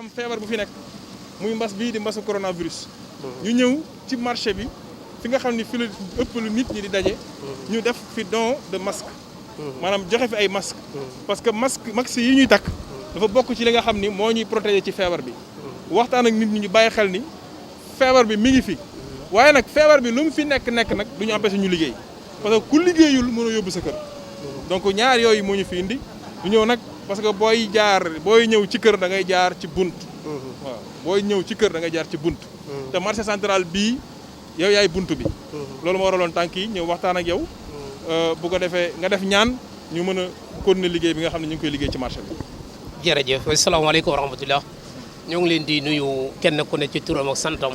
am feebar bu fi nekk muy mbas bii di mbasu coronavirus. ñu ñëw ci marché bi fi nga xam ni fi la ëpp lu nit ñi di daje. ñu def fi don de masque. maanaam joxe fi ay masque parce que masque yi ñuy takk. dafa bokk ci li nga xam ni moo ñuy protéger ci feebar bi. waxtaan ak nit ñi ñu bàyyi xel ni feebar bi mi ngi fi. waaye nag feebar bi lu mu fi nekk nag du ñu empêché ñu liggéey parce que ku liggéeyul mën a yóbbu sa kër. donc ñaar yooyu moo ñu fi indi du ñëw nag parce que booy ñëw ci kër da ngay jaar ci bunt. waaw booy ñëw ci kër da ngay jaar ci bunt. te marché central bii yow yaay bunt bi. loolu moo waraloon tànk yi ñëw waxtaan ak yow. bu ko defee nga def ñaan ñu mën a continuer liggéey bi nga xam ne ñu ngi koy liggéey ci marché bi. jërëjëf asalaamaaleykum wa rahmatulah ñoo ngi leen di nuyu kenn ku ne ci turam ak santam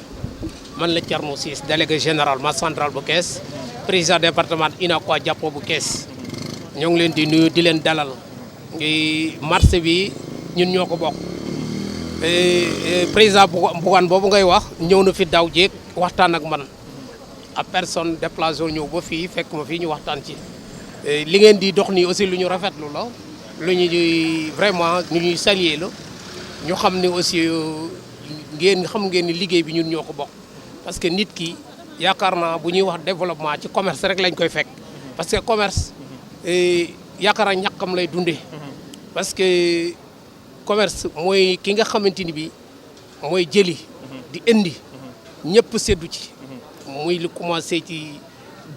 man la Thierno Ciss délégué général marché central bu Kees président département UNACOIS jàppo bu Kees ñoo ngi leen di nuyu di leen dalal ngi marché bi ñun ñoo ko bokk président Bougane boobu ngay wax ñëw na fi daaw jéeg waxtaan ak man a personne déplacé ñëw ba fii fekk ma fii ñu waxtaan ci li ngeen di dox nii aussi lu ñu rafetlu la lu ñu vraiment ñu ñuy saluer la ñu xam ni aussi ngeen ni liggéey bi ñun ñoo ko bokk parce que nit ki yaakaar naa bu ñuy wax développement ci commerce rek lañ koy fekk parce que commerce yaakaar naa ñàkkam lay dundee parce que commerce mooy ki nga xamante ni bi mooy jëli di indi ñëpp seddu ci muy lu commencé ci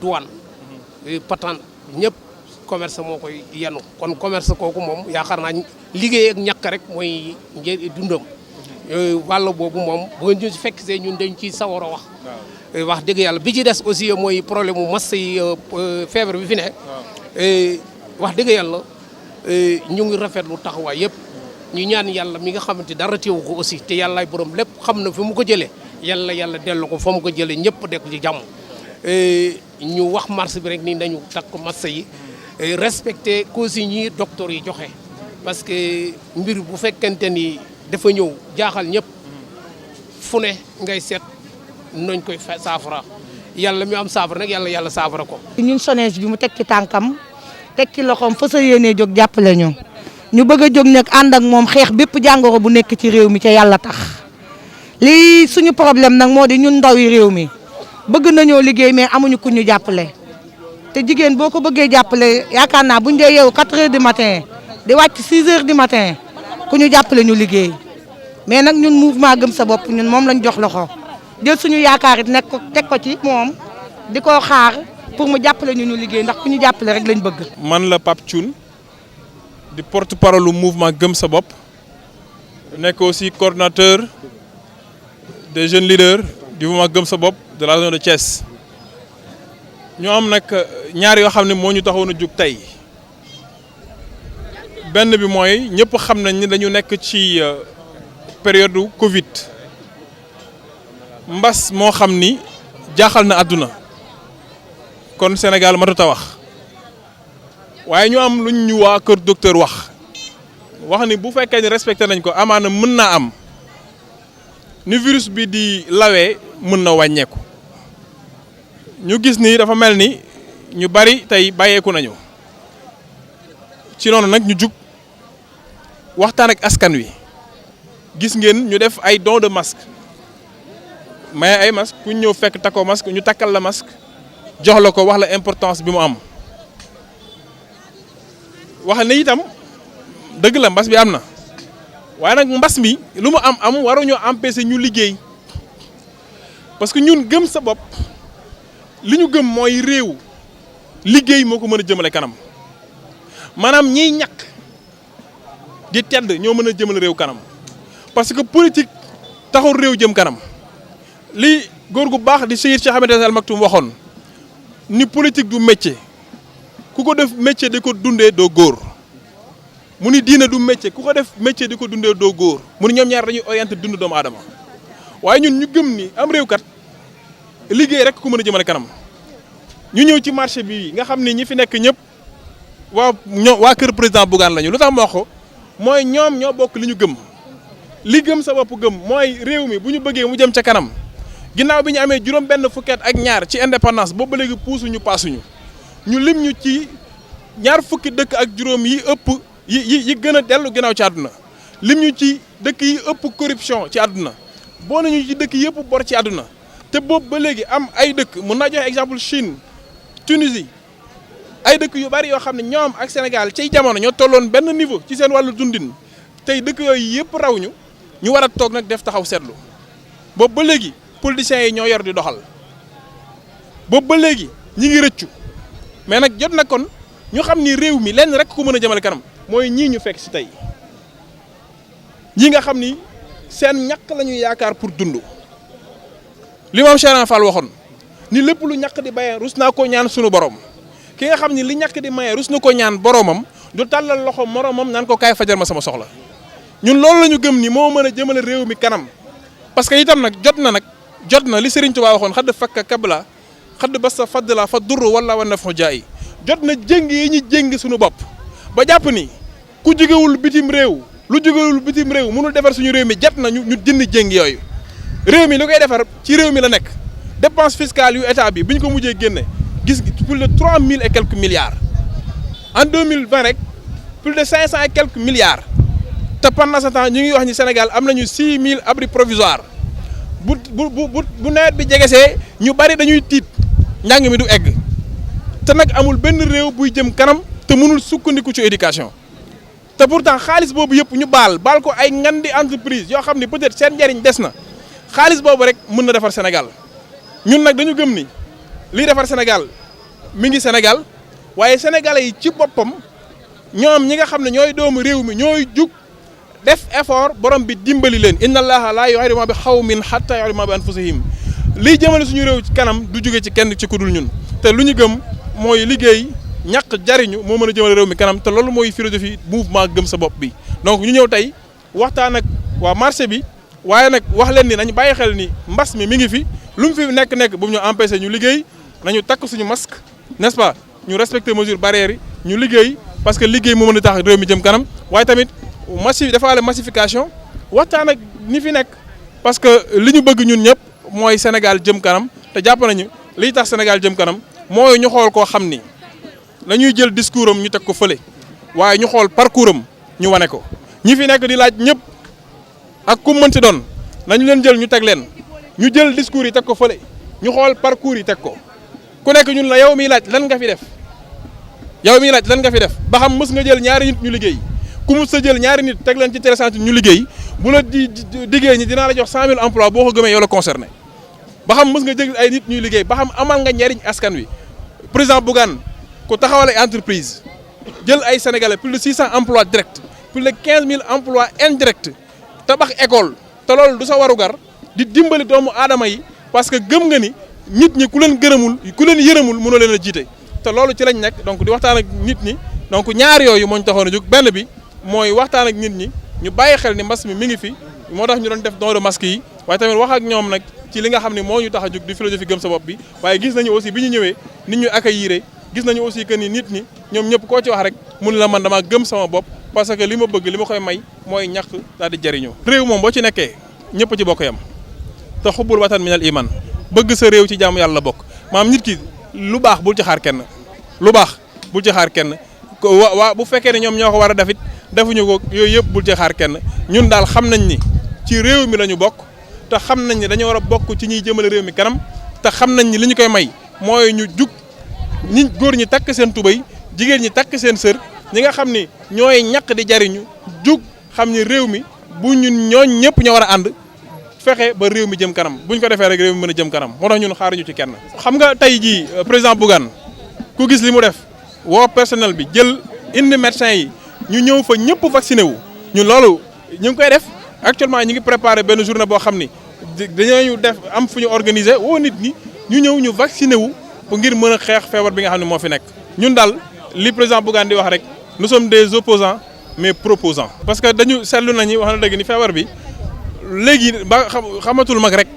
douane patente ñëpp commerce moo koy yenu kon commerce kooku moom yaakaar naa liggéey ak ñàkk rek mooy dundam wàll boobu moom bu ñu fekk see ñun dañ ciy sawar a wax wax dëgg yàlla bi ci des aussi mooy problème mu mas yi feebar bi fi ne wax dëgg yàlla ñu ngi rafetlu taxawaay yëpp ñu ñaan yàlla mi nga xamante dara teewu ko aussi te yàllaay borom lépp xam na fi mu ko jëlee yàlla dellu ko fa mu ko jëlee ñëpp dekk ci jàmm ñu wax marché bi rek ni nañu takk marché yi respecté consignes yi docteur yi joxe parce que mbir bu fekkente ni dafa ñëw jaaxal ñëpp fu ne ngay seet noñ koy saafara yàlla mi am saafara nag yàlla saafara ko. ñun SONES bi mu teg ci tànkam teg ci loxoom fa sa yéenee jóg jàppale ñu bëgg a jóg nag ànd ak moom xeex bépp jàngoro bu nekk ci réew mi ca yàlla tax lii suñu problème nag moo di ñun ndaw yi réew mi bëgg nañoo liggéey mais amuñu ku ñu jàppale. te jigéen boo ko bëggee jàppale yaakaar naa bu ñu dee yeewu 4 heures du matin di wàcc 6 heures du matin ku ñu jàppale ñu liggéey mais nag ñun mouvement gëm sa bopp ñun moom lañ jox loxo jël suñu yaakaar it nekk ko teg ko ci moom di ko xaar pour mu jàppale ñu liggéey ndax ku ñu jàppale rek lañ bëgg. man la Pape Thioune di porte-parole du mouvement gëm sa bopp nekk aussi coordonnateur des jeunes leaders du mouvement gëm sa bopp de la région de Thiès. ñoo am nag ñaar yoo xam ne moo ñu taxoon a jóg tey benn bi mooy ñëpp xam nañ ni dañu nekk ci période Covid mbas moo xam ni jaaxal na àdduna kon Sénégal matut a wax waaye ñu am luñ ñu waa kër docteur wax ni bu fekkee ni respecté nañ ko amaana mën naa am ni virus bi di lawee mën na wàññeeku. ñu gis ni dafa mel ni ñu bari tey bàyyeeku nañu ci noonu nag ñu jug waxtaan ak askan wi gis ngeen ñu def ay don de masque mais ay masque ku ñëw fekk takkoo masque ñu takkal la masque jox la ko wax la importance bi mu am wax ne itam dëgg la mbas bi am na waaye nag mbas mi lu mu am waruñoo empêcher ñu liggéey parce que ñun gëm sa bopp li ñu gëm mooy réew liggéey moo ko mën a jëmale kanam maanaam ñiy ñàkk di tedd ñoo mën a jëmale réew kanam parce que politique taxul réew jëm kanam li góor gu baax di Seydi Cheikh Ahmed Al Maktoum waxoon ni politique du métier ku ko def métier di ko dundee doo góor mu ni diine du métier ku ko def métier di ko dundee doo góor mu ni ñoom ñaar dañuy orienté dund doomu aadama waaye ñun ñu gëm ni am réew kat liggéey rek ku mën a jëmale kanam ñu ñëw ci marché bi nga xam ni ñi fi nekk ñëpp waa kër président Bougane lañu lu tax moo ko mooy ñoom ñoo bokk li ñu gëm li gëm sa bopp gëm mooy réew mi bu ñu bëggee mu jëm ca kanam ginnaaw bi ñu amee juróom benn fukki at ak ñaar ci indépendance boobu ba léegi puusuñu paasuñu ñu lim ñu ci ñaar fukki dëkk ak juróom yi ëpp yi gën a dellu ginnaaw ci àdduna lim ñu ci dëkk yi ëpp corruption ci àdduna boo nañu ci dëkk yëpp bor ci àdduna te boobu ba léegi am ay dëkk mën naa joxe exemple Chine Tunisie ay dëkk yu bari yoo xam ne ñoom ak Sénégal ci jamono ñoo tolloon benn niveau ci seen wàllu dundin tey dëkk yooyu yëpp raw ñu war a toog nag def taxaw seetlu boobu ba léegi politiciens yi ñoo yor di doxal boobu ba léegi ñi ngi rëccu mais nag jot na kon ñu xam ni réew mi lenn rek ku mën a jëmale kanam mooy ñii ñu fekk si tey ñi nga xam ni seen ñàkk la ñuy yaakaar pour dund li maam Cheikh Fall waxoon ni lépp lu ñàkk di bayee rus naa koo ñaan sunu borom ki nga xam ni li ñàkk di mayee rus na ko ñaan boromam du tàllal loxo moromam naan ko kaay fajal ma sama soxla ñun loolu la ñu gëm ni moo mën a jëmale réew mi kanam parce que itam nag jot na li Serigne Touba waxoon xadd fakka kabla xadd basta faddla fa durru wala wa nafu jaay jot na jéng yi ñu jéng suñu bopp ba jàpp ni ku jógewul bitim réew lu jógewul bitim réew mënul defar suñu réew mi jot na ñu dindi jéng yooyu réew mi li koy defar ci réew mi la nekk dépense fiscale yu état bi bi ñu ko mujjee génne gis plus de 3000 et quelques milliards en 2020 rek plus de 500 et quelques milliards te pendant ce temps ñu ngi wax ni Sénégal am nañu 6000 abris provisoires bu nawet bi jegesee ñu bari dañuy tiit njàng mi du egg te nag amul benn réew buy jëm kanam te mënul sukkandiku ci éducation te pourtant xaalis boobu yëpp ñu baal ko ay ngandi entreprise yoo xam ni peut-être seen njariñ des na xaalis boobu rek mën na defar Sénégal ñun nag dañu gëm ni liy defar Sénégal mi ngi Sénégal waaye sénégalais yi ci boppam ñoom ñi nga xam ne ñooy doomu réew mi ñooy jug def effort borom bi dimbali leen inna allaha laa yughayyiru ma bi qawmin hatta yughayyiru ma bi anfusihim liy jëmale suñu réew ci kanam du jóge ci kenn ci ku dul ñun te lu ñu gëm mooy liggéey ñàkk jariñu moo mën a jëmale réew mi kanam te loolu mooy philosophie mouvement gëm sa bopp bi donc ñu ñëw tey waxtaan ak waa marché bi waaye nag wax leen ni nañu bàyyi xel ni mbas mi ngi fi lu mu fi nekk bu mu ñu empêché ñu liggéey nañu takk suñu masque n'est-ce pas ñu respecter mesures barrières yi ñu liggéey parce que liggéey moo mën a tax réew mi jëm kanam waaye tamit dafa massification waxtaan ak ñi fi nekk parce que li ñu bëgg ñun ñëpp mooy Sénégal jëm kanam te jàpp nañu liy tax Sénégal jëm kanam mooy ñu xool koo xam ni dañuy jël discours am ñu teg ko fële waaye ñu xool parcours am ñu wane ko ñi fi nekk di laaj ñëpp ak ku mënti doon nañu leen jël ñu teg leen ñu jël discours yi teg ko fële ñu xool parcours yi teg ko ku nekk ñun la yow miy laaj lan nga fi def ba xam mës nga jël ñaari nit ñu liggéey ku mës sa jël ñaari nit teg leen ci télécentre ñu liggéey bu la diggéey ñi dinaa la jox 100000 emplois boo ko gëmee yow la concerné ba xam mës nga jël ay nit ñuy liggéey ba xam amal nga njariñ askan wi président Bougane ku taxawal ay entreprise jël ay sénégalais plus de 600 emplois directs plus de 15000 emplois indirects tabax école te loolu du sa warugar di dimbali doomu aadama yi parce que gëm nga ni nit ñi ku leen yërëmul mënoo leen a jiite te loolu ci lañ nekk donc di waxtaan ak nit ñi donc ñaar yooyu moo ñu taxoon a jóg benn bi mooy waxtaan ak nit ñi ñu bàyyi xel ni mbas mi ngi fi moo tax ñu doon def don de masque yi waaye tamit wax ak ñoom nag ci li nga xam ne moo ñu tax a jóg di philosophie gëm sa bopp bi waaye gis nañu aussi bi ñu ñëwee nit ñu accueillir gis nañu aussi que ni nit ñi ñoom ñëpp koo ci wax rek mun la man dama gëm sama bopp parce que li ma bëgg li ma koy may mooy ñàkk daal di jëriñoo réew moom boo ci nekkee ñëpp ci bokk yam te xubbul watan minal iman bëgg sa réew ci jaamu yàlla bokk maam nit ki lu baax bul ci xaar kenn waa bu fekkee ne ñoom ñoo ko war a def it defuñu ko yooyu yëpp bul ci xaar kenn ñun daal xam nañ ni ci réew mi la ñu bokk te xam nañ ni dañoo war a bokk ci ñuy jëmale réew mi kanam te xam nañ ni li ñu koy may mooy ñu jug ñi góor ñi takk seen tubéy jigéen ñi takk seen sër ñi nga xam ni ñooy ñàkk di jariñu jug xam ni réew mi bu ñun ñooñ ñëpp ñoo war a ànd fexe ba réew mi jëm kanam buñ ko defee rek réew mi mën a jëm kanam moo tax ñun xaaruñu ci kenn. xam nga tey jii président Bougane ku gis li mu def woo personnel bi jël indi médecin yi ñu ñëw fa ñëpp vacciné wu ñun loolu ñu ngi koy def actuellement ñu ngi préparé benn journée boo xam ni dañoo def am fu ñu organiser woo nit ñi ñu ñëw ñu vacciné wu pour ngir mën a xeex feebar bi nga xam ne moo fi nekk. ñun daal li président Bougane di wax rek nous sommes des opposants mais proposants. parce que dañu seetlu nañu wax na dëgg ni feebar bi léegi ba xamatul mag rek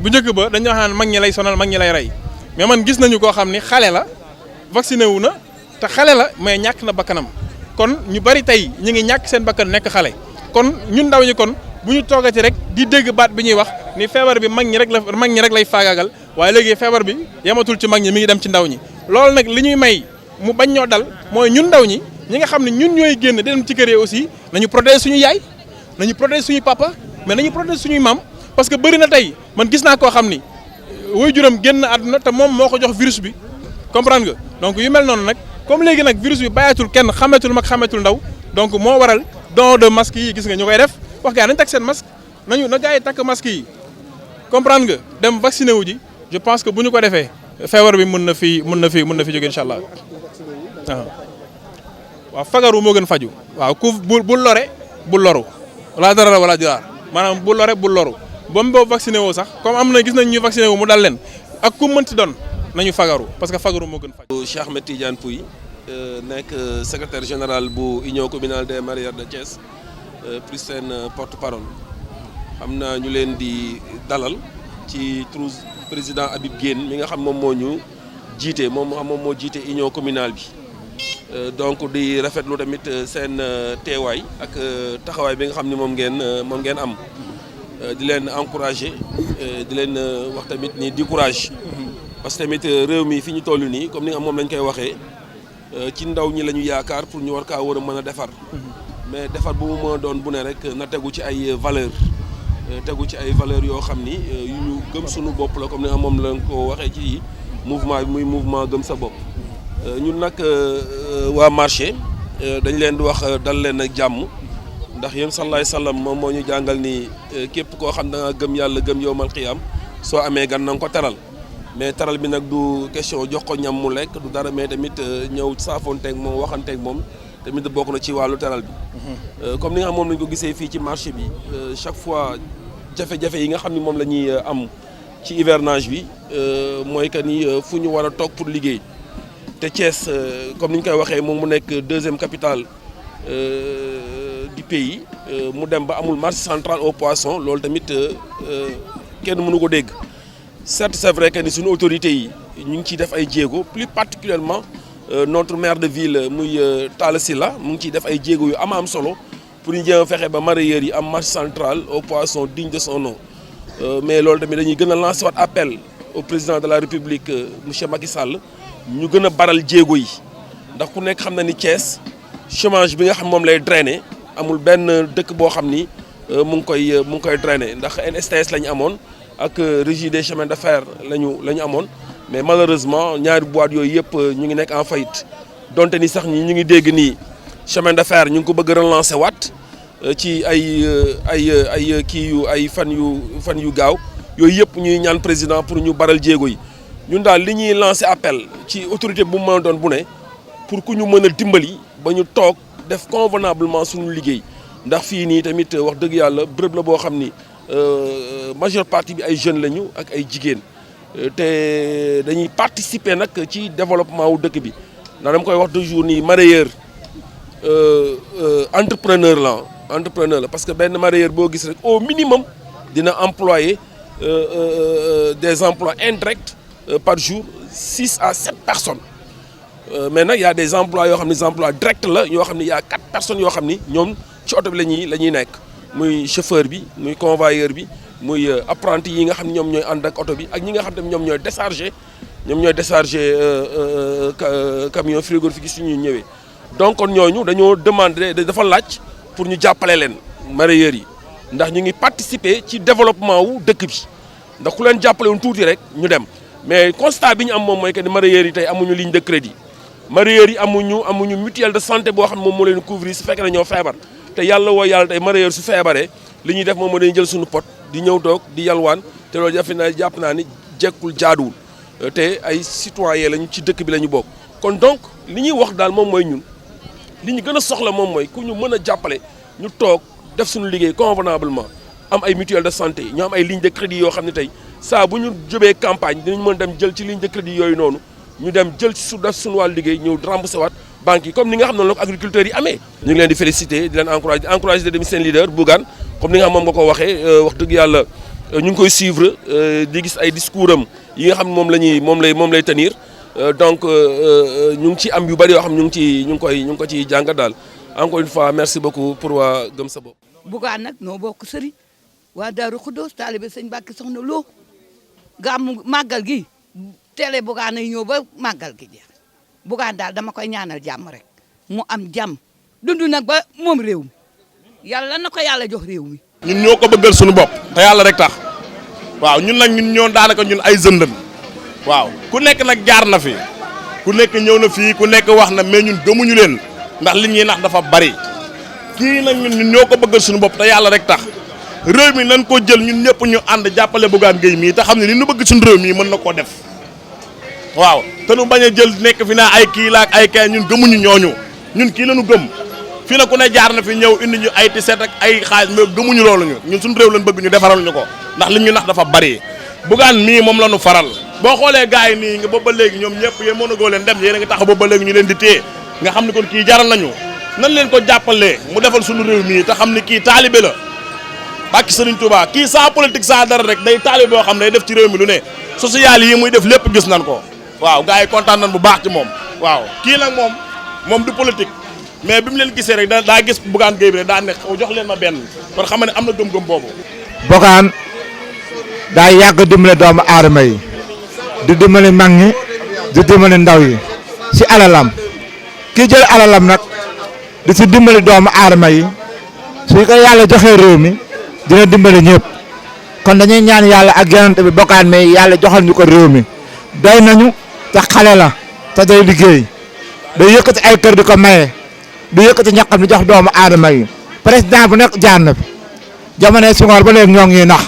bu njëkk ba dañu wax naan mag ñi lay sonal mag ñi lay rey mais man gis nañu koo xam ni xale la vacciné wu na. te xale la mais ñàkk na bakkanam kon ñu bari tey ñu ngi ñàkk seen bakkan nekk xale kon ñun ndaw ñi kon bu ñu toogati rek di dégg baat bi ñuy wax ni feebar bi mag ñi rek lay faagaagal waaye léegi feebar bi yematul ci mag ñi mi ngi dem ci ndaw ñi loolu nag li ñuy may mu bañ ñoo dal mooy ñun ndaw ñi nga xam ne ñun ñooy génn di dem ci kër yi aussi nañu protéger suñu yaay nañu protéger suñuy papa mais nañu protéger suñuy maam parce que bëri na tey man gis naa koo xam ni waajuram génn àdduna te moom moo ko jox virus bi comprendre nga donc yu mel noonu nag comme léegi nag virus bi bàyyatul kenn xametul mag xametul ndaw donc moo waral don de masque yi gis nga ñu koy def wax gaa nañ takk seen masque na gaa yi takk masque yi comprendre nga dem vacciné wu ji je pense que bu ñu ko defee feebar bi mën na fi jóge incha allah waaw fagaru moo gën faju waaw ku bu lore bu loru wala dara wala diraar maanaam bu lore bu loru ba mu boobu vacciné woo sax comme am na gis nañ ñu vacciné wu mu dal leen ak ku mënti doon nañu fagaru parce que fagaru moo gën faju. Cheikh Ahmed Tidiane Pouye nekk secrétaire général bu union communale des mareyeurs de Thiès plus seen porte-parole xam naa ñu leen di dalal ci turu président Habib Guène mi nga xam moom moo ñu jiite moom moo jiite union communale bi donc di rafetlu tamit seen teewaay ak taxawaay bi nga xam ni moom ngeen am di leen encourager di leen wax tamit ni di courage parce que tamit réew mi fi ñu toll nii comme ni nga xam moom lañ koy waxee ci ndaw ñi la ñu yaakaar pour ñu war kaa war a mën a defar mais defar bu mu mën a doon bu ne rek na tegu ci ay valeurs yoo xam ni yu ñu gëm suñu bopp la comme ni nga xam moom lañ ko waxee ci mouvement bi muy mouvement gëm sa bopp ñun nag waa marché dañ leen di wax dal leen ak jàmm ndax yéen sallallahu alayhi wasallam moom moo ñu jàngal ni képp koo xam da nga gëm yàlla gëm yowmal qiyaam soo amee gan na nga ko teral mais teral bi nag du question jox ko ñam mu lekk du dara mais tamit ñëw saafoonteeg moom waxanteeg moom tamit bokk na ci wàllu teral bi comme ni nga xam moom lañ ko gisee fii ci marché bi chaque fois jafe-jafe yi nga xam ni moom la ñuy am ci hivernage bi mooy que ni fu ñu war a toog pour liggéey te Thiès comme ni ñu koy waxee moom mu nekk deuxième capitale du pays mu dem ba amul marché central au poisson loolu tamit kenn mënu ko dégg certes c'est vrai que ni suñu autorités yi ñu ngi ciy def ay jéego plus particulièrement notre maire de ville muy Talla Sylla mu ngi ciy def ay jéego yu am solo pour ñu jéem a fexe ba mareyeurs yi am marché central au poisson digne de son nom mais loolu tamit dañuy gën a lancer waat appel au président de la République monsieur Macky Sall ñu gën a baral jéego yi ndax ku nekk xam na ni Thiès chômage bi nga xam moom lay drainer amul benn dëkk boo xam ni mu ngi koy drainer ndax NSTS la ñu amoon ak régie des chemins de fer la ñu amoon mais malheureusement ñaari boîte yooyu yëpp ñu ngi nekk en faillite donte ni sax ñu ngi dégg nii chemin de fer ñu ngi ko bëgg a relancer waat ci ay kii yu ay fan yu gaaw yooyu yëpp ñuy ñaan président pour ñu baral jéego yi ñun daal li ñuy lancer appel ci autorité bu mu mën a doon bu ne pour ku ñu mën a dimbali ba ñu toog def convenablement suñu liggéey ndax fii nii tamit wax dëgg yàlla bërëb la boo xam ni majeure partie bi ay jeunes lañu ak ay jigéen te dañuy participer nag ci développement wu dëkk bi ndax dama koy wax toujours nii mareyeur entrepreneur la parce que benn mareyeur boo gis rek au minimum dina employer des emplois indirects par jour 6 à 7 personnes mais nag y a des emplois yoo xam ne des emplois directs la yoo xam ne y a 4 personnes yoo xam ni ñoom ci oto bi la ñuy nekk muy chauffeur bi muy convoyeur bi muy apprenti yi nga xam ne ñoom ñooy ànd ak oto bi ak ñi nga xam ne ñoom ñooy décharger camion frigorifique su ñuy ñëwee donc kon ñooñu dañoo demander dafa laaj pour ñu jàppale leen mareyeurs yi ndax ñu ngi participer ci développement wu dëkk bi ndax ku leen jàppale woon tuuti rek ñu dem mais constat bi ñu am moom mooy que ni mareyeurs yi tey amuñu ligne de crédit mareyeurs yi amuñu mutuelle de santé boo xam ne moom moo leen couvrir su fekkee ne ñoo feebar te yàlla woo yàlla tey mareyeur su feebaree li ñuy def moom moo dañuy jël suñu pot di ñëw toog di yalwaan te loolu jàpp naa ni jekkul jaaduwul te ay citoyen lañu ci dëkk bi la ñu bokk kon donc li ñuy wax daal moom mooy ñun li ñu gën a soxla moom mooy ku ñu mën a jàppale ñu toog def suñu liggéey convenablement am ay mutuelle de santé ñu am ay ligne de crédit yoo xam ne tey saa bu ñu jëbee campagne dinañ mën dem jël ci ligne de crédit yooyu noonu ñu dem jël ci su def suñu wàllu liggéey ñëw remboursé waat banques yi comme ni nga xam ne la ko agriculteurs yi amee ñu ngi leen di féliciter di leen encourager dem seen leader Bougane comme ni nga xam moom nga ko waxee wax dëgg yàlla ñu ngi koy suivre di gis ay discours am yi nga xam ne moom lay tenir donc ñu ngi ci am yu bari yoo xam ñu ngi ko ciy jàngat daal encore une fois merci beaucoup pour waa Gëm sa bopp. Bougane nag noo bokk sëriñ waa Daaru Xuddoos taalibe sëñ Mbàkke Soxna Lo gàmmu màggal gi télé Bougane ay ñëw ba màggal gi jeex Bougane daal dama koy ñaanal jàmm rek mu am jàmm dund nag ba moom réew mi yàlla na ko yàlla jox réew mi. ñun ñoo ko bëggal suñu bopp te yàlla rek tax waaw ñun nag ñun ñoo daanaka ñun ay jeunes lañ waaw ku nekk nag jaar na fi ku nekk ñëw na fii ku nekk wax na mais ñun gëmuñu leen ndax li ñuy nax dafa bari kii nag ñun ñoo ko bëggal suñu bopp te yàlla rek tax réew mi nañ ko jël ñun ñëpp ñu ànd jàppale Bougane Gueye mii te xam ne li ñu bëgg suñu réew mii mën na koo def waaw te nu bañ a jël nekk fi naa ay kii la ak ay kay ñun gëmuñu ñooñu ñun kii la ñu gëm fii na ku ne jaar na fi ñëw indi ñu ay tiset ak ay xaalis mais gëmuñu loolu ñun suñu réew lañ bëgg ñu defaral ñu ko ndax li ñu nax dafa bari Bougane mii moom la ñu faral boo xoolee gars yi nii nga boobu ba léegi ñoom ñëpp yéen mën a goo leen dem yéen a ngi taxaw boobu ba léegi ñu leen di téye nga xam ne kon kii jaral nañu nan leen ko jàppalee mu defal suñu réew mii te xam ne kii taalibe la bàkki Serigne Touba kii sans politique sans dara rek day taalibe boo xam ne day def ci réew mi lu ne social yi muy def lépp gis nan ko waaw gars yi kontaan nañ bu baax ci moom waaw kii nag moom du politique mais bi mu leen gisee rek daa gis Bougane Gueye bi rek daa ne jox leen ma benn kon xam ne am na gëm-gëm boobu. Bougane daa yàgg dimbale doomu aadama yi di dimbale mag ñi di dimbale ndaw yi si alalam kii jël alalam nag di si dimbale doomu aadama yi suñ ko yàlla joxee réew mi dina dimbale ñëpp kon dañuy ñaan yàlla ak yonent bi Bougane mais yàlla joxal ñu ko réew mi doy nañu te xale la te day liggéey day yëkkati ay kër di ko maye di yëkkati ñaqam di jox doomu aadama yi président bu nekk jaar na fi jamonoy Senghor ba léegi ñoo ngi nax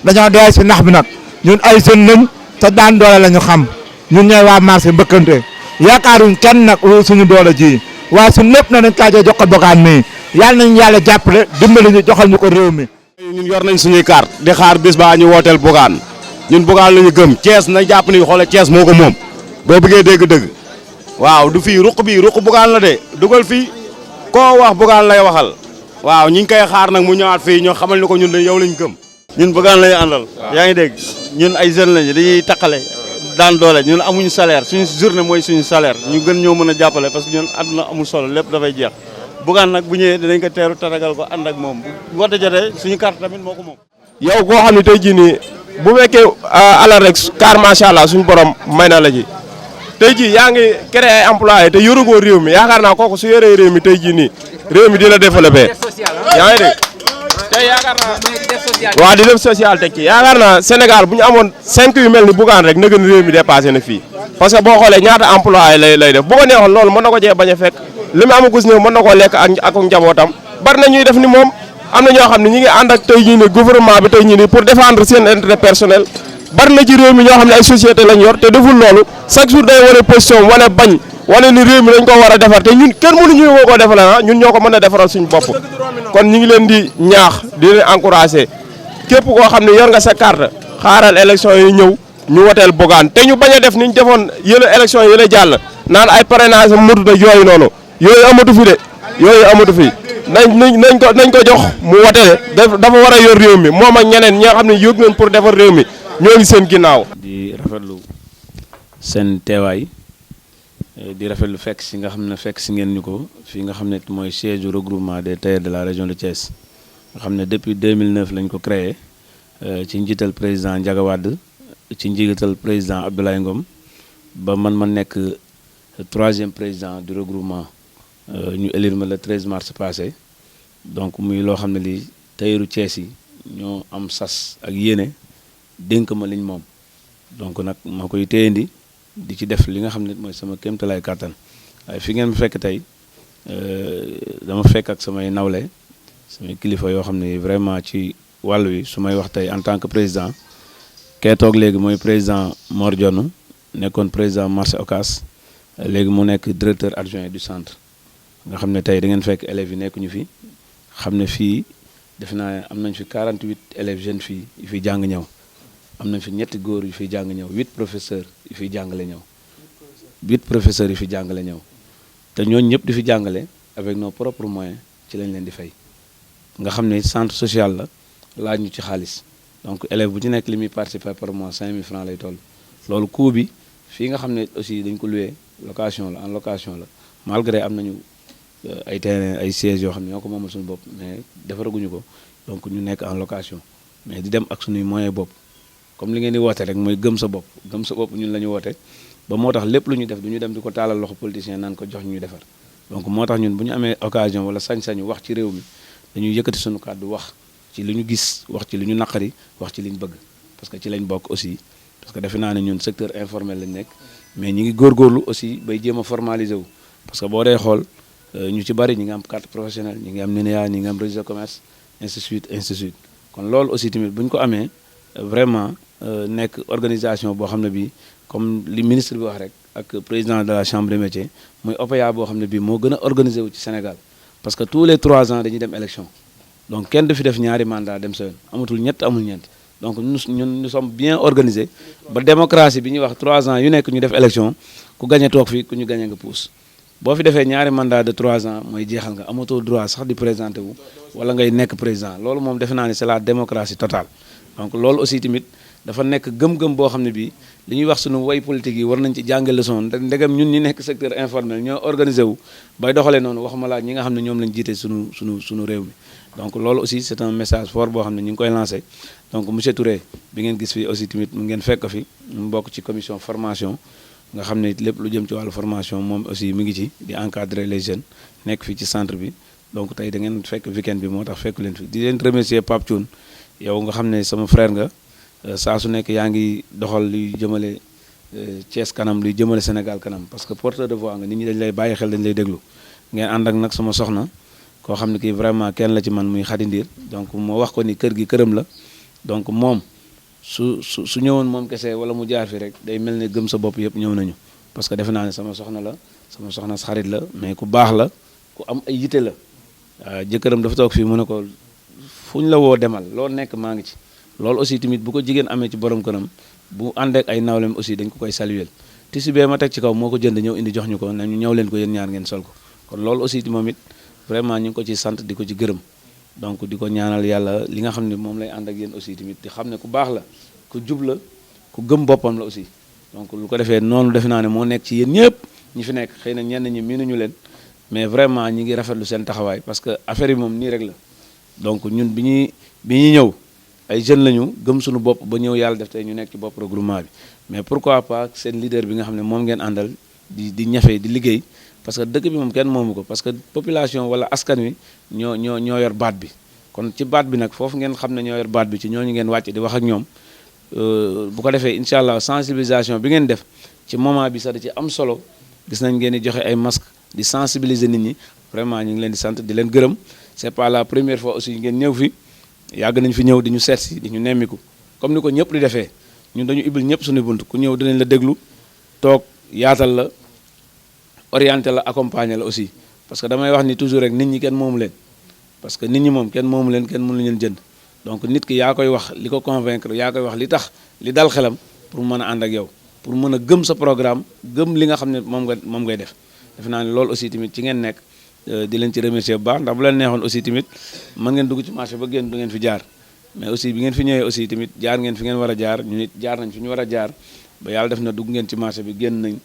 dañoo doy si nax bi nag ñun ay jeunes lañ te daan doole la ñu xam ñun ñooy waa marché mbëkkante yaakaaruñ kenn nag suñu doole ji waaye suñ lépp na dañ kaa jox ko Bougane mii yàlla nañu yàlla jàppale dimbali ñu joxal ñu ko réew mi. ñun yor nañ suñuy carte di xaar bis ba ñu wooteel Bougane ñun Bougane la ñu gëm Thiès na jàpp ni xoolal Thiès moo ko moom boo bëggee dégg-dëgg waaw du fii ruq bii ruq Bougane la de dugal fii koo wax Bougane lay waxal waaw ñu ngi koy xaar nag mu ñëwaat fii ñoo xamal ni ko ñun yow lañ gëm. ñun Bougane lañu àndal yaa ngi dégg ñun ay jeunes lañu dañuy taqale daan doole ñun amuñu salaire suñu journée mooy suñu salaire ñu gën ñoo mën a jàppale parce que ñun àdduna amul solo lépp dafay jeex Bougane nag bu ñëwee dinañ ko teeru taragal ko ànd ak moom bu wote jotee suñu carte tamit moo ko moom. yow koo xam ne tey jii nii bu fekkee alal rek car macha allah suñu borom may na la ji tey jii yaa ngi créé ay employé te yorugoo réew mi yaakaar naa kooku su yoree réew mi tey jii nii réew mi dina développé yaa ngi dégg tey yaakaar naa waaw di def social teg ci yaakaar naa Sénégal bu ñu amoon 5 yu mel ni Bougane rek na gën réew mi dépassé na fii parce que boo xoolee ñaata employé lay def bu ko neexoon loolu mën na ko cee bañ a fekk li mu amagus ne mën na koo lekk ak njabootam bari na ñuy def ni moom am na ñoo xam ne ñi ngi ànd ak tey jii nii gouvernement bi tey jii nii pour défendre seen intérêt personnel bari na ci réew mi ñoo xam ne ay société lañ yor te deful loolu chaque jour day wane position wane bañ wane ni réew mi dañ ko war a defar te ñun kenn mënuñu woo koo defaral ñun ñoo ko mën a defaral suñu bopp kon ñu ngi leen di ñaax di leen encouragé képp koo xam ne yor nga sa carte xaaral élection yi ñëw ñu woteel Bougane te ñu bañ a def ni ñu defoon yële élection yi yële jàll naan ay parrainage motu da yooyu noonu yooyu amatu fi de yooyu amatu fi nañ ko jox mu wotele dafa war a yor réew mi moom ak ñeneen ñi nga xam ne yóg nañ pour defar réew mi ñoo ngi seen ginnaaw. di rafetlu seen teewaay di rafetlu fekk si nga xam ne fekk si ngeen ñu ko fii nga xam ne mooy siège du regroupement des tailleurs de la région de Thiès nga xam ne depuis 2009 lañ ko créé ci njiital président Ndiaga Wade ci njiital président Abdoulaye Ngom ba man nekk 3e président du regroupement ñu élire ma le 13 mars passé donc muy loo xam ne lii tailleuru Thiès yi ñoo am sas ak yéene dénk ma liñ moom donc nag ma koy téyandi di ci def li nga xam ne mooy sama kéemtalaay kàttan waaye fi ngeen fekk tey dama fekk ak samay nawle samay kilifa yoo xam ne vraiment ci wàll wi su may wax tey en tant que président kee toog léegi mooy président Mor Dione nekkoon président marché Ocass léegi mu nekk directeur adjoint du centre nga xam ne tey da ngeen fekk élèves yi nekkuñu fi xam ne fii def naa am nañ fi 48 élèves jeunes filles yu fi jàng ñëw am nañ fi ñetti góor yu fiy jàng ñëw 8 professeurs yu fiy jàngale ñëw 8 professeurs yu fi jàngale ñëw te ñooñu ñëpp di fi jàngale avec nos propres moyens ci lañ leen di fay nga xam ne centre social la laaj ñu ci xaalis donc élève bu ci nekk li muy participer par mois 5000 francs lay toll loolu coût bi fii nga xam ne aussi dañ ko loué location la en location la malgré am nañu ay terrain ay sièges yoo xam ne ñoo ko moomal suñu bopp mais defaraguñu ko donc ñu nekk en location mais di dem ak suñuy moyen bopp comme li ngeen di woote rek mooy gëm sa bopp ñun la ñu woote ba moo tax lépp lu ñu def du ñu dem di ko taalal loxo politicien naan ko jox ñuy defar donc moo tax ñun bu ñu amee occasion wala sañ-sañu wax ci réew mi dañuy yëkkati suñu kàddu wax ci li ñu gis wax ci li ñu naqari wax ci li ñu bëgg parce que ci lañ bokk aussi parce que defe naa ne ñun secteur informel lañ nekk mais ñi ngi góorgóorlu aussi bay jéem a formaliser wu parce que boo dee xool ñu ci bari ñi ngi am carte professionnelle ñi ngi am NINEA ñi ngi am registre de commerce ainsi de suite kon loolu aussi tamit bu ñu ko amee vraiment nekk organisation boo xam ne bii comme li ministre bi wax rek ak président de la chambre des métiers muy OPEA boo xam ne bii moo gën a organisé wu ci Sénégal parce que tous les 3 ans dañuy dem élection donc kenn du fi def ñaari mandat dem sa yoon amatul ñett amul ñeent donc nous sommes bien organisés ba démocratie bi ñuy wax 3 ans yu nekk ñu def élection ku gagné toog fii ku ñu gagné nga puus boo fi defee ñaari mandat de 3 ans mooy jeexal nga amatoo droit sax di présenté wu wala ngay nekk président loolu moom defe naa ne c'est la démocratie totale donc loolu aussi tamit dafa nekk gëm-gëm boo xam ne bii li ñuy wax suñu way politique yi war nañ ci jàngal leçon ndegam ñun ñi nekk secteur informel ñoo organisé wu bay doxalee noonu waxuma laa ñi nga xam ne ñoom lañ jiite suñu réew mi donc loolu aussi c'est un message fort boo xam ne ñu ngi koy lancé donc monsieur Touré bi ngeen gis fi aussi tamit mu ngeen fekk fi mu bokk ci commission formation nga xam ne lépp lu jëm ci wàllu formation moom aussi mi ngi ci di encadrer les jeunes nekk fii ci centre bi donc tey da ngeen fekk weekend bi moo tax fekk leen fi di leen remercier Pape Thioune yow nga xam ne sama frère nga saa su nekk yaa ngi doxal luy jëmale Thiès kanam luy jëmale Sénégal kanam parce que porteur de voix nga nit ñi dañ lay bàyyi xel dañ lay déglu ngeen ànd ak nag sama soxna koo xam ne kii vraiment kenn la ci man muy Khady Ndir donc moo wax ko ni kër gi këram la donc moom su ñëwoon moom kese wala mu jaar fi rek day mel ne gëm sa bopp yëpp ñëw nañu parce que defe naa ne sama soxna la sama soxna xarit la mais ku baax la ku am ay yite la jëkkëram dafa toog fii mu ne ko fu ñu la woo demal loolu nekk maa ngi ci loolu aussi tamit bu ko jigéen amee ci borom këram bu ànd ak ay nawlem aussi dañ ko koy saluer tissu bee ma teg ci kaw moo ko jënd ñëw indi jox ñu ko ne ñu ñëw leen ko yéen ñaar ngeen sol ko kon loolu aussi moom it vraiment ñu ngi ko ci sant di ko ci gërëm donc di ko ñaanal yàlla li nga xam ne moom lay ànd ak yéen aussi tamit di xam ne ku baax la ku jub la ku gëm boppam la aussi donc lu ko defee noonu defe naa ne moo nekk ci yéen ñëpp ñi fi nekk xëy na ñenn ñi miinuñu leen mais vraiment ñi ngi rafetlu seen taxawaay parce que affaire yi moom nii rek la donc ñun bi ñuy ñëw ay jeunes lañu gëm suñu bopp ba ñëw yàlla def tey ñu nekk ci bopp regroupement bi mais pourquoi pas seen leader bi nga xam ne moom ngeen àndal di ñafe di liggéey parce que dëkk bi moom kenn moomu ko parce que population wala askan wi ñoo yor baat bi kon ci baat bi nag foofu ngeen xam ne ñoo yor baat bi ci ñooñu ngeen wàcc di wax ak ñoom bu ko defee incha allah sensibilisation bi ngeen def ci moment bi sax da ci am solo gis nañ ngeen di joxe ay masque di sensibiliser nit ñi vraiment ñu ngi leen di sant di leen gërëm c'est pas la première fois aussi ngeen ñëw fi yàgg nañ fi ñëw di ñu seet si di ñu nemmiku comme ni ko ñëpp di defee ñun dañu ibil ñëpp suñu bunt ku ñëw dinañ la déglu toog yaatal la orienté la accompagner la aussi parce que damay wax ni toujours rek nit ñi kenn moomu leen parce que nit ñi moom kenn moomu leen kenn mënu leen jënd donc nit ki yaa koy wax li ko convaincre yaa koy wax li tax li dal xelam pour mën a ànd ak yow pour mën a gëm sa programme gëm li nga xam ne moom ngay def defe naa ne loolu aussi tamit ci ngeen nekk di leen ci remercier bu baax ndax bu leen neexoon aussi tamit mën ngeen dugg ci marché ba génn du ngeen fi jaar mais aussi bi ngeen fi ñëwee aussi tamit jaar ngeen fi ngeen war a jaar ñu nit jaar nañ fi ñu war a jaar ba yàlla def na dugg ngeen ci marché bi génn nañ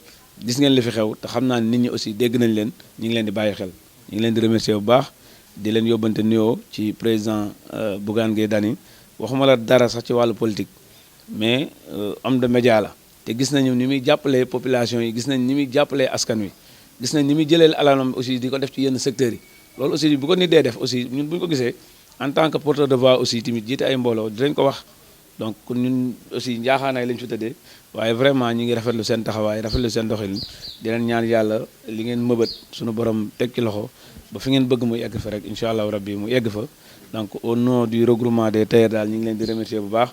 gis ngeen li fi xew te xam naa nit ñi aussi dégg nañ leen ñu ngi leen di bàyyi xel ñu ngi leen di remercier bu baax di leen yóbbante nuyoo ci président Bougane Gueye Dany waxuma la dara sax ci wàllu politique mais homme de média la te gis nañu ni muy jàppalee population yi gis nañ ni muy jàppalee askan wi gis nañ ni muy jëlee alalam aussi di ko def ci yenn secteurs yi loolu aussi bu ko nit dee def aussi ñun bu ñu ko gisee en tant que porteur de voix aussi tamit jiite ay mbooloo dinañ ko wax donc kon ñun aussi njaaxaanaay lañ fi tëddee waaye vraiment ñi ngi rafetlu seen taxawaay rafetlu seen doxalin di leen ñaan yàlla li ngeen mëbët suñu borom teg ci loxo ba fi ngeen bëgg mu yegg fa rek incha allah rabbi mu yegg fa donc au nom du regroupement des tailleurs daal ñu ngi leen di remercier bu baax